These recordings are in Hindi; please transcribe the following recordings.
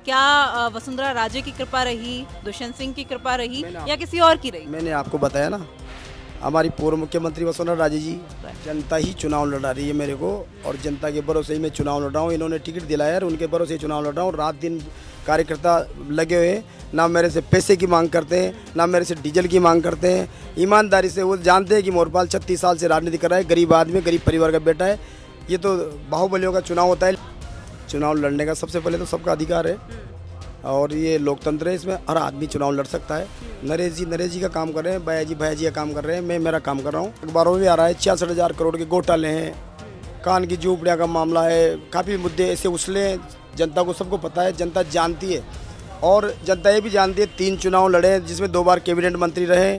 क्या वसुंधरा राजे की कृपा रही, दुष्यंत सिंह की कृपा रही या किसी और की रही? मैंने आपको बताया ना, हमारी पूर्व मुख्यमंत्री वसुंधरा राजे जी, जनता ही चुनाव लड़ा रही है मेरे को, और जनता के भरोसे ही मैं चुनाव लड़ रहा हूँ। इन्होंने टिकट दिलाया और उनके भरोसे ही चुनाव लड़ रहा हूँ। रात दिन कार्यकर्ता लगे हुए हैं, ना मेरे से पैसे की मांग करते हैं, ना मेरे से डीजल की मांग करते हैं। ईमानदारी से वो जानते हैं कि मोरपाल 36 साल से राजनीति कर रहा है, गरीब आदमी, गरीब परिवार का बेटा है। ये तो बाहुबलियों का चुनाव होता है। चुनाव लड़ने का सबसे पहले तो सबका अधिकार है, और ये लोकतंत्र है, इसमें हर आदमी चुनाव लड़ सकता है। नरेश जी का काम कर रहे हैं, भैया जी का काम कर रहे हैं, मैं मेरा काम कर रहा हूँ। अखबारों में भी आ रहा है 66,000 करोड़ के घोटाले हैं, कान की झोपड़ियाँ का मामला है, काफ़ी मुद्दे ऐसे उछले हैं। जनता को सबको पता है, जनता जानती है, और जनता ये भी जानती है 3 चुनाव लड़े जिसमें 2 बार कैबिनेट मंत्री रहे,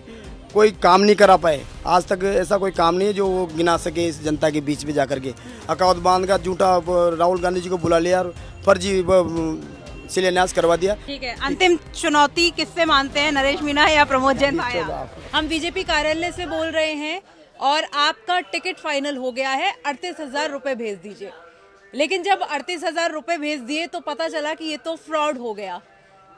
कोई काम नहीं करा पाए। आज तक ऐसा कोई काम नहीं है जो वो गिना सके इस जनता के बीच में जाकर के। अकाउंट बांध का झूठा राहुल गांधी जी को बुला लिया और फर्जी शिलान्यास करवा दिया। ठीक है, अंतिम चुनौती किससे मानते हैं, नरेश मीणा या प्रमोद जैन भाया? हम बीजेपी कार्यालय से बोल रहे हैं और आपका टिकट फाइनल हो गया है, 38,000 रुपए भेज दीजिए। लेकिन जब 38,000 रुपए भेज दिए तो पता चला कि ये तो फ्रॉड हो गया,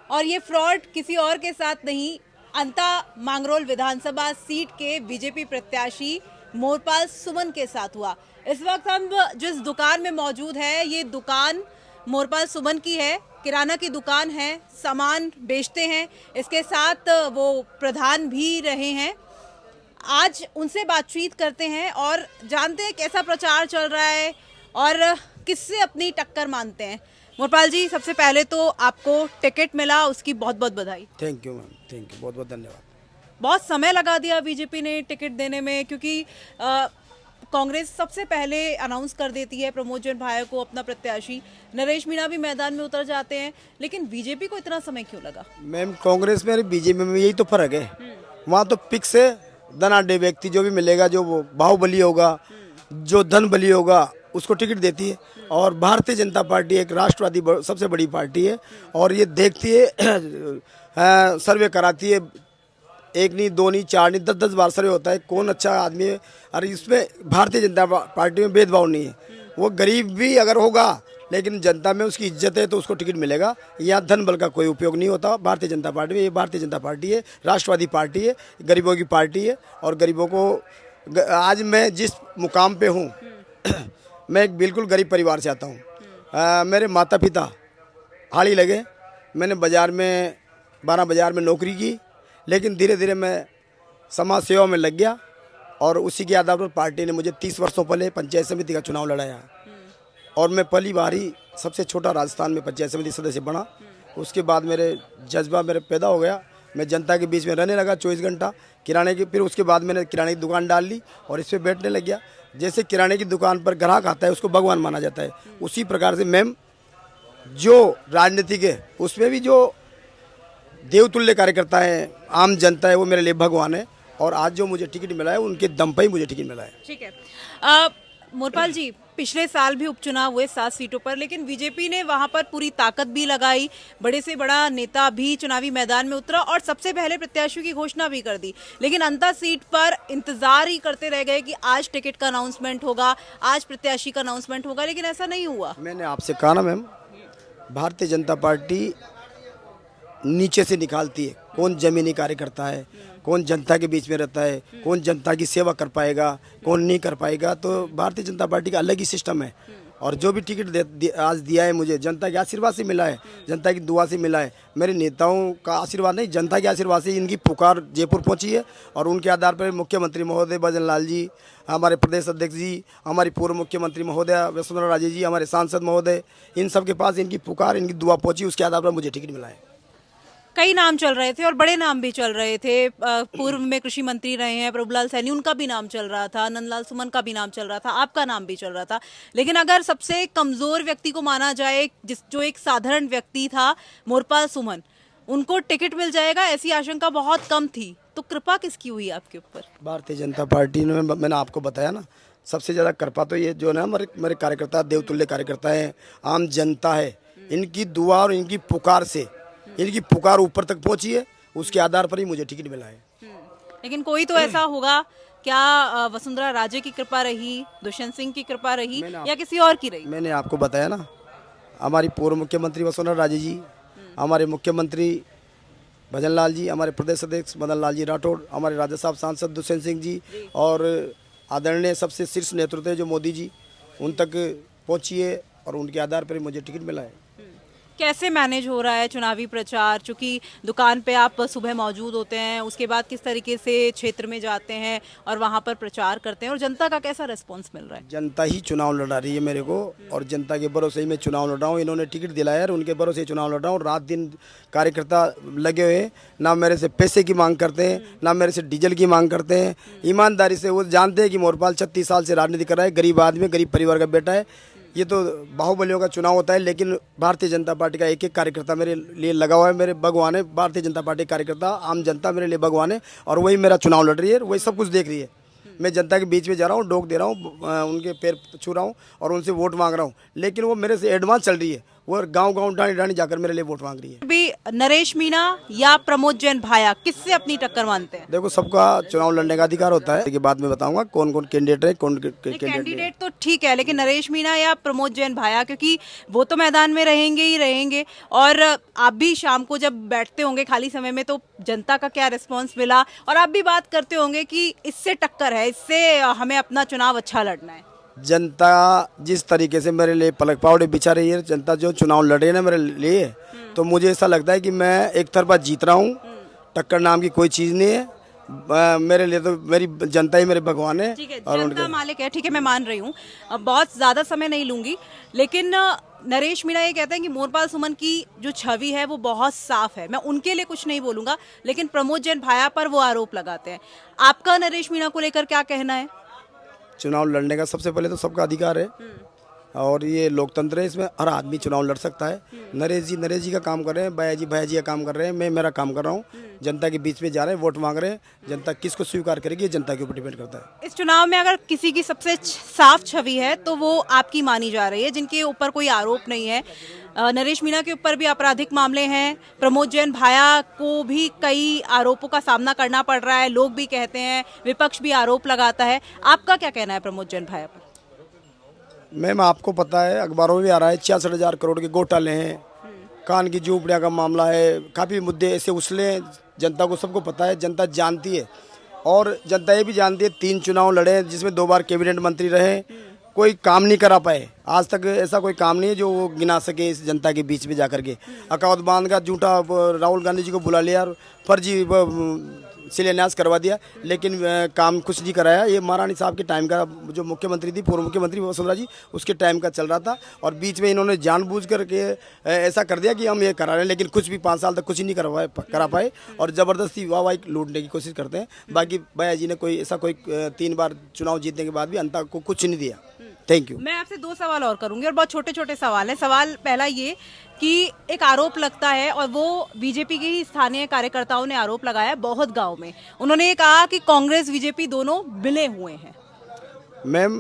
और ये फ्रॉड किसी और के साथ नहीं, अंता मांगरोल विधानसभा सीट के बीजेपी प्रत्याशी मोरपाल सुमन के साथ हुआ। इस वक्त हम जिस दुकान में मौजूद है, ये दुकान मोरपाल सुमन की है, किराना की दुकान है, सामान बेचते हैं, इसके साथ वो प्रधान भी रहे हैं। आज उनसे बातचीत करते हैं और जानते हैं कैसा प्रचार चल रहा है और किससे अपनी टक्कर मानते हैं। मोरपाल जी, सबसे पहले तो आपको टिकट मिला, उसकी बहुत बहुत बधाई। Thank you ma'am, thank you, बहुत बहुत धन्यवाद। बहुत समय लगा दिया बीजेपी ने टिकट देने में, क्योंकि कांग्रेस सबसे पहले अनाउंस कर देती है प्रमोद जैन भाया को अपना प्रत्याशी, नरेश मीणा भी मैदान में उतर जाते हैं, लेकिन बीजेपी को इतना समय क्यों लगा? मैम, कांग्रेस में और बीजेपी में यही तो फर्क है। वहाँ तो फिक्स है, धनाढ़ व्यक्ति जो भी मिलेगा, जो वो बाहुबली होगा, जो धन बली होगा, उसको टिकट देती है। और भारतीय जनता पार्टी एक राष्ट्रवादी सबसे बड़ी पार्टी है, और ये देखती है, सर्वे कराती है, 1 नहीं 2 नहीं 4 नहीं 10-10 बार सर्वे होता है, कौन अच्छा आदमी है। और इसमें भारतीय जनता पार्टी में भेदभाव नहीं है। वो गरीब भी अगर होगा, लेकिन जनता में उसकी इज्जत है तो उसको टिकट मिलेगा। यहाँ धन बल का कोई उपयोग नहीं होता भारतीय जनता पार्टी में। ये भारतीय जनता पार्टी है, राष्ट्रवादी पार्टी है, गरीबों की पार्टी है, और गरीबों को आज मैं जिस मुकाम पे हूँ मैं एक बिल्कुल गरीब परिवार से आता हूँ। मेरे माता पिता हाड़ी लगे, मैंने बाज़ार में 12 बाज़ार में नौकरी की, लेकिन धीरे धीरे मैं समाज सेवा में लग गया, और उसी के आधार पर पार्टी ने मुझे 30 वर्षों पहले पंचायत समिति का चुनाव लड़ाया, और मैं पहली बार ही सबसे छोटा राजस्थान में पंचायत समिति सदस्य बना। उसके बाद मेरे जज्बा मेरे पैदा हो गया, मैं जनता के बीच में रहने लगा 24 घंटा किराने की। फिर उसके बाद मैंने किराने की दुकान डाल ली और इस पर बैठने लग गया। जैसे किराने की दुकान पर ग्राहक आता है उसको भगवान माना जाता है, उसी प्रकार से मैम जो राजनीतिक है उसमें भी जो देवतुल्य कार्यकर्ता है, आम जनता है, वो मेरे लिए भगवान है। और आज जो मुझे टिकट मिला है उनके दम पर ही मुझे टिकट मिला है। ठीक है, मोरपाल जी, पिछले साल भी उपचुनाव हुए 7 सीटों पर, लेकिन बीजेपी ने वहां पर पूरी ताकत भी लगाई, बड़े से बड़ा नेता भी चुनावी मैदान में उतरा और सबसे पहले प्रत्याशियों की घोषणा भी कर दी। लेकिन अंता सीट पर इंतजार ही करते रह गए कि आज टिकट का अनाउंसमेंट होगा, आज प्रत्याशी का अनाउंसमेंट होगा, लेकिन ऐसा नहीं हुआ। मैंने आपसे कहा ना मैम, भारतीय जनता पार्टी नीचे से निकालती है कौन जमीनी कार्यकर्ता है, कौन जनता के बीच में रहता है, कौन जनता की सेवा कर पाएगा, कौन नहीं कर पाएगा। तो भारतीय जनता पार्टी का अलग ही सिस्टम है, और जो भी टिकट आज दिया है मुझे जनता के आशीर्वाद से मिला है, जनता की दुआ से मिला है। मेरे नेताओं का आशीर्वाद नहीं, जनता के आशीर्वाद से इनकी पुकार जयपुर पहुंची है, और उनके आधार पर मुख्यमंत्री महोदय भजन लाल जी, हमारे प्रदेश अध्यक्ष जी, हमारी पूर्व मुख्यमंत्री महोदय वसुंधरा राजे जी, हमारे सांसद महोदय, इन सब के पास इनकी पुकार, इनकी दुआ पहुंची, उसके आधार पर मुझे टिकट मिला है। कई नाम चल रहे थे और बड़े नाम भी चल रहे थे। पूर्व में कृषि मंत्री रहे हैं प्रभुलाल सैनी, उनका भी नाम चल रहा था, नंदलाल सुमन का भी नाम चल रहा था, आपका नाम भी चल रहा था। लेकिन अगर सबसे कमजोर व्यक्ति को माना जाए, जो एक साधारण व्यक्ति था, मोरपाल सुमन, उनको टिकट मिल जाएगा ऐसी आशंका बहुत कम थी। तो कृपा किसकी हुई आपके ऊपर? भारतीय जनता पार्टी ने, मैंने आपको बताया ना, सबसे ज़्यादा कृपा तो ये जो ना मेरे कार्यकर्ता, देवतुल्य कार्यकर्ता हैं, आम जनता है, इनकी दुआ और इनकी पुकार से, इनकी पुकार ऊपर तक पहुंची है, उसके आधार पर ही मुझे टिकट मिला है। लेकिन कोई तो ऐसा होगा, क्या वसुंधरा राजे की कृपा रही, दुष्यंत सिंह की कृपा रही या किसी और की रही? मैंने आपको बताया ना, हमारी पूर्व मुख्यमंत्री वसुंधरा राजे जी, हमारे मुख्यमंत्री भजन लाल जी, हमारे प्रदेश अध्यक्ष मदन लाल जी राठौड़, हमारे राज्यसभा सांसद दुष्यंत सिंह जी और आदरणीय सबसे शीर्ष नेतृत्व है जो मोदी जी, उन तक पहुँची है और उनके आधार पर ही मुझे टिकट मिला है। कैसे मैनेज हो रहा है चुनावी प्रचार, चूंकि दुकान पे आप सुबह मौजूद होते हैं, उसके बाद किस तरीके से क्षेत्र में जाते हैं और वहाँ पर प्रचार करते हैं, और जनता का कैसा रिस्पांस मिल रहा है? जनता ही चुनाव लड़ा रही है मेरे को, और जनता के भरोसे ही मैं चुनाव लड़ रहा हूँ। इन्होंने टिकट दिलाया है और उनके भरोसे ही चुनाव लड़ रहा हूँ। रात दिन कार्यकर्ता लगे हुए हैं, ना मेरे से पैसे की मांग करते हैं, ना मेरे से डीजल की मांग करते हैं। ईमानदारी से वो जानते हैं कि मोरपाल 36 साल से राजनीति कर रहा है, गरीब आदमी, गरीब परिवार का बेटा है। ये तो बाहुबलियों का चुनाव होता है, लेकिन भारतीय जनता पार्टी का एक एक कार्यकर्ता मेरे लिए लगा हुआ है। मेरे भगवान है भारतीय जनता पार्टी कार्यकर्ता, आम जनता मेरे लिए भगवान है, और वही मेरा चुनाव लड़ रही है, वही सब कुछ देख रही है। मैं जनता के बीच में जा रहा हूँ, डोक दे रहा हूँ, उनके पैर छू रहा हूँ और उनसे वोट मांग रहा हूँ, लेकिन वो मेरे से एडवांस चल रही है। वो गांव-गांव डाणी-डाणी जाकर मेरे लिए वोट मांग रही है। अभी नरेश मीणा या प्रमोद जैन भाया, किससे अपनी टक्कर मानते हैं? देखो, सबका चुनाव लड़ने का अधिकार होता है, इसके बाद में बताऊंगा कौन कौन कैंडिडेट है, कौन कैंडिडेट तो ठीक है, लेकिन नरेश मीणा या प्रमोद जैन भाया, क्योंकि वो तो मैदान में रहेंगे ही रहेंगे, और आप भी शाम को जब बैठते होंगे खाली समय में तो जनता का क्या रिस्पॉन्स मिला, और आप भी बात करते होंगे कि इससे टक्कर है, इससे हमें अपना चुनाव अच्छा लड़ना है। जनता जिस तरीके से मेरे लिए पलक पावड़े बिछा रही है, जनता जो चुनाव लड़ रही है ना मेरे लिए, तो मुझे ऐसा लगता है कि मैं एक तरफा जीत रहा हूँ। टक्कर नाम की कोई चीज़ नहीं है मेरे लिए, तो मेरी जनता ही मेरे भगवान है। ठीक है, और जनता मालिक है, ठीक है, मैं मान रही हूँ। अब बहुत ज़्यादा समय नहीं लूँगी, लेकिन नरेश मीणा ये कहते हैं कि मोरपाल सुमन की जो छवि है वो बहुत साफ है। मैं उनके लिए कुछ नहीं बोलूँगा, लेकिन प्रमोद जैन भाया पर वो आरोप लगाते हैं। आपका नरेश मीणा को लेकर क्या कहना है? चुनाव लड़ने का सबसे पहले तो सबका अधिकार है, और ये लोकतंत्र है, इसमें हर आदमी चुनाव लड़ सकता है। नरेश जी का काम कर रहे हैं, भैया जी का काम कर रहे हैं, मैं मेरा काम कर रहा हूँ। जनता के बीच में जा रहे हैं, वोट मांग रहे हैं। जनता किसको स्वीकार करेगी, ये जनता के ऊपर डिपेंड करता है। इस चुनाव में अगर किसी की सबसे साफ छवि है तो वो आपकी मानी जा रही है, जिनके ऊपर कोई आरोप नहीं है। नरेश मीणा के ऊपर भी आपराधिक मामले हैं, प्रमोद जैन भाया को भी कई आरोपों का सामना करना पड़ रहा है, लोग भी कहते हैं, विपक्ष भी आरोप लगाता है। आपका क्या कहना है प्रमोद जैन भाया पर? मैम, आपको पता है, अखबारों में भी आ रहा है, 66,000 करोड़ के घोटाले हैं, कान की झोपड़ियाँ का मामला है, काफ़ी मुद्दे ऐसे उछले। जनता को सबको पता है, जनता जानती है, और जनता ये भी जानती है 3 चुनाव लड़े जिसमें 2 बार कैबिनेट मंत्री रहे, कोई काम नहीं करा पाए। आज तक ऐसा कोई काम नहीं है जो वो गिना सके इस जनता के बीच में जाकर के। अकाउंट बांध का झूठा राहुल गांधी जी को बुला लिया और फर्जी शिलान्यास करवा दिया, लेकिन काम कुछ नहीं कराया। ये महारानी साहब के टाइम का, जो मुख्यमंत्री थी, पूर्व मुख्यमंत्री वसुंधरा जी, उसके टाइम का चल रहा था, और बीच में इन्होंने जानबूझ करके ऐसा कर दिया कि हम ये करा रहे हैं, लेकिन कुछ भी 5 साल तक कुछ नहीं करा पाए, और ज़बरदस्ती वाह लूटने की कोशिश करते हैं। बाकी भैया जी ने कोई 3 बार चुनाव जीतने के बाद भी जनता को कुछ नहीं दिया। Thank you. मैं आपसे 2 सवाल और करूंगी, और बहुत छोटे छोटे सवाल हैं। सवाल पहला ये कि एक आरोप लगता है, और वो बीजेपी के ही स्थानीय कार्यकर्ताओं ने आरोप लगाया बहुत गांव में। उन्होंने ये कहा कि कांग्रेस बीजेपी दोनों मिले हुए हैं। मैम,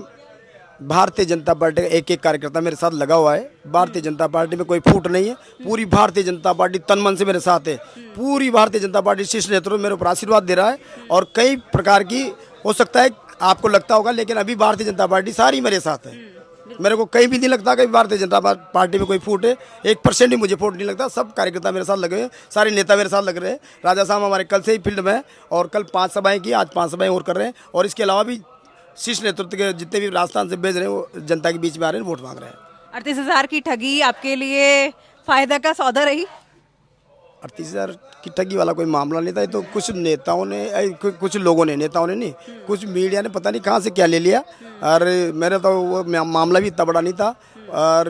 भारतीय जनता पार्टी का एक एक कार्यकर्ता मेरे साथ लगा हुआ है। भारतीय जनता पार्टी में कोई फूट नहीं है। पूरी भारतीय जनता पार्टी तन मन से मेरे साथ है। पूरी भारतीय जनता पार्टी शीर्ष नेतृत्व मेरे ऊपर आशीर्वाद दे रहा है, और कई प्रकार की हो सकता है आपको लगता होगा, लेकिन अभी भारतीय जनता पार्टी सारी मेरे साथ है। मेरे को कहीं भी नहीं लगता कि भारतीय जनता पार्टी में कोई फूट है। 1% भी मुझे फूट नहीं लगता। सब कार्यकर्ता मेरे साथ लगे हुए हैं, सारे नेता मेरे साथ लग रहे हैं। राजा साहब हमारे कल से ही फील्ड में, और कल 5 सभाएं की, आज 5 सभाएं और कर रहे हैं, और इसके अलावा भी शीर्ष नेतृत्व के जितने भी राजस्थान से भेज रहे हैं वो जनता के बीच में आ रहे हैं, वोट मांग रहे हैं। 38,000 की ठगी आपके लिए फायदा का सौदा रही? 38,000 की ठगी वाला कोई मामला नहीं था। ये तो कुछ नेताओं ने, कुछ लोगों ने, नेताओं ने नहीं, कुछ मीडिया ने पता नहीं कहाँ से क्या ले लिया, और मेरा तो वो मामला भी इतना बड़ा नहीं था। और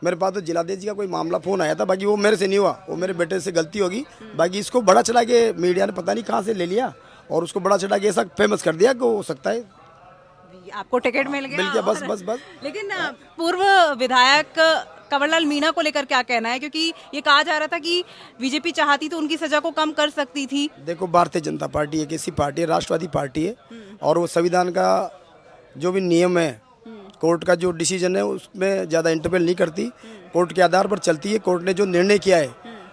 मेरे पास तो जिलाधीश जी का कोई मामला फ़ोन आया था, बाकी वो मेरे से नहीं हुआ, वो मेरे बेटे से गलती होगी। बाकी इसको बड़ा चढ़ा के मीडिया ने पता नहीं कहाँ से ले लिया, और उसको बड़ा चढ़ा के ऐसा फेमस कर दिया कि हो सकता है आपको टिकट मिल गया। बस। लेकिन पूर्व विधायक कंवरलाल मीणा को लेकर क्या कहना है? क्योंकि ये कहा जा रहा था कि बीजेपी चाहती तो उनकी सजा को कम कर सकती थी। देखो, भारतीय जनता पार्टी एक ऐसी पार्टी है, राष्ट्रवादी पार्टी है, और वो संविधान का जो भी नियम है, कोर्ट का जो डिसीजन है, उसमें ज़्यादा इंटरफेयर नहीं करती। कोर्ट के आधार पर चलती है। कोर्ट ने जो निर्णय किया है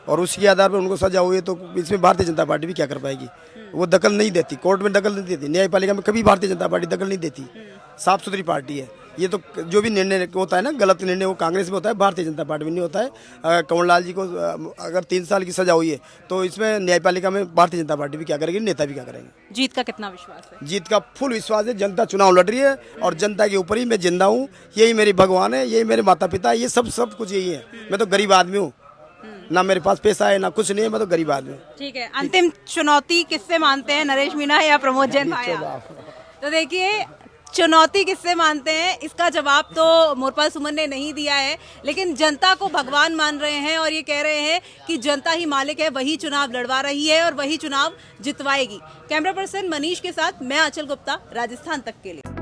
और उसके आधार पर उनको सजा हुई है, तो इसमें भारतीय जनता पार्टी भी क्या कर पाएगी? वो दखल नहीं देती, कोर्ट में दखल नहीं देती, न्यायपालिका में कभी भारतीय जनता पार्टी दखल नहीं देती। साफ सुथरी पार्टी है। ये तो जो भी निर्णय होता है ना, गलत निर्णय वो कांग्रेस में होता है, भारतीय जनता पार्टी में नहीं होता है। कंवरलाल जी को अगर 3 साल की सजा हुई है तो इसमें न्यायपालिका में भारतीय जनता पार्टी भी क्या करेगी, नेता भी क्या करेंगे। जीत का कितना विश्वास है? जीत का फुल विश्वास है। जनता चुनाव लड़ रही है और जनता के ऊपर ही मैं जिंदा हूँ। यही मेरी भगवान है, यही मेरे माता पिता, ये सब कुछ यही है। मैं तो गरीब आदमी हूँ, ना मेरे पास पैसा है ना कुछ नहीं है, मैं तो गरीब आदमी हूँ। ठीक है, अंतिम चुनौती किससे मानते हैं, नरेश मीणा या प्रमोद जैन भाया? तो देखिए, चुनौती किससे मानते हैं इसका जवाब तो मोरपाल सुमन ने नहीं दिया है, लेकिन जनता को भगवान मान रहे हैं और ये कह रहे हैं कि जनता ही मालिक है, वही चुनाव लड़वा रही है और वही चुनाव जितवाएगी। कैमरा पर्सन मनीष के साथ मैं आंचल गुप्ता, राजस्थान तक के लिए।